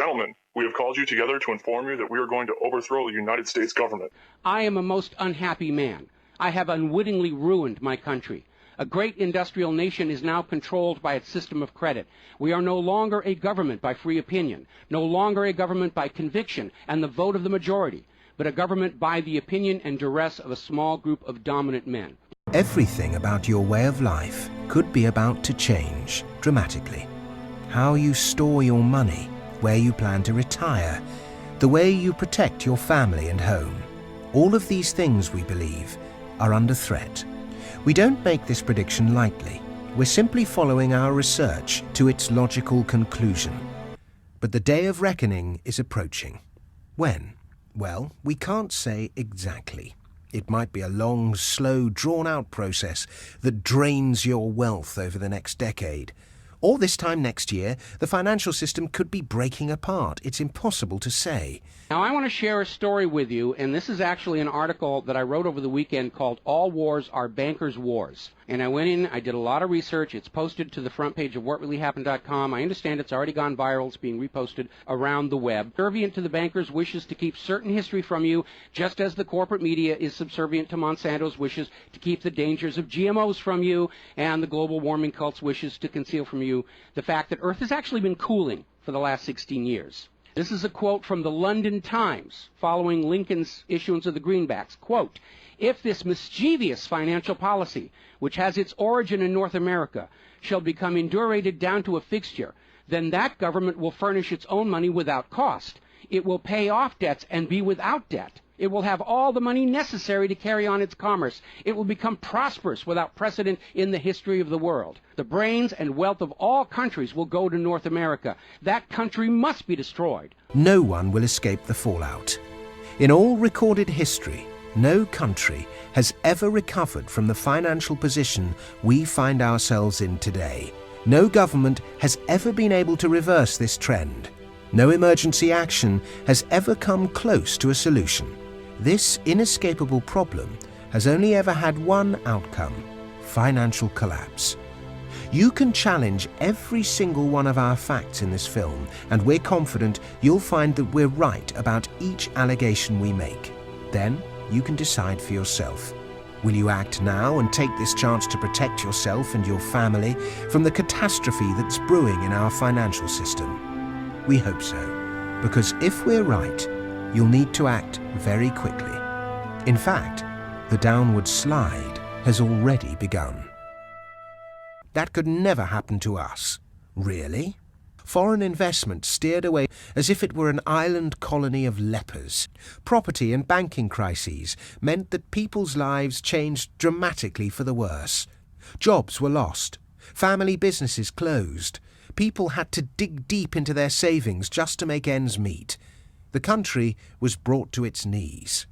Gentlemen, we have called you together to inform you that we are going to overthrow the United States government. I am a most unhappy man. I have unwittingly ruined my country. A great industrial nation is now controlled by its system of credit. We are no longer a government by free opinion, no longer a government by conviction and the vote of the majority, but a government by the opinion and duress of a small group of dominant men. Everything about your way of life could be about to change dramatically. How you store your money, where you plan to retire, the way you protect your family and home. All of these things, we believe, are under threat. We don't make this prediction lightly. We're simply following our research to its logical conclusion. But the day of reckoning is approaching. When? Well, we can't say exactly. It might be a long, slow, drawn-out process that drains your wealth over the next decade. Or this time next year, the financial system could be breaking apart. It's impossible to say. Now, I want to share a story with you, and this is actually an article that I wrote over the weekend called All Wars Are Bankers' Wars. And I went in, I did a lot of research. It's posted to the front page of whatreallyhappened.com. I understand it's already gone viral. It's being reposted around the web. Subservient to the bankers' wishes to keep certain history from you, just as the corporate media is subservient to Monsanto's wishes to keep the dangers of GMOs from you, and the global warming cult's wishes to conceal from you the fact that Earth has actually been cooling for the last 16 years. This is a quote from the London Times following Lincoln's issuance of the greenbacks. Quote, "If this mischievous financial policy, which has its origin in North America, shall become indurated down to a fixture, then that government will furnish its own money without cost. It will pay off debts and be without debt. It will have all the money necessary to carry on its commerce. It will become prosperous without precedent in the history of the world. The brains and wealth of all countries will go to North America. That country must be destroyed." No one will escape the fallout. In all recorded history, no country has ever recovered from the financial position we find ourselves in today. No government has ever been able to reverse this trend. No emergency action has ever come close to a solution. This inescapable problem has only ever had one outcome: financial collapse. You can challenge every single one of our facts in this film, and we're confident you'll find that we're right about each allegation we make. Then you can decide for yourself. Will you act now and take this chance to protect yourself and your family from the catastrophe that's brewing in our financial system? We hope so, because if we're right, you'll need to act very quickly. In fact, the downward slide has already begun. That could never happen to us. Really? Foreign investment steered away as if it were an island colony of lepers. Property and banking crises meant that people's lives changed dramatically for the worse. Jobs were lost. Family businesses closed. People had to dig deep into their savings just to make ends meet. The country was brought to its knees.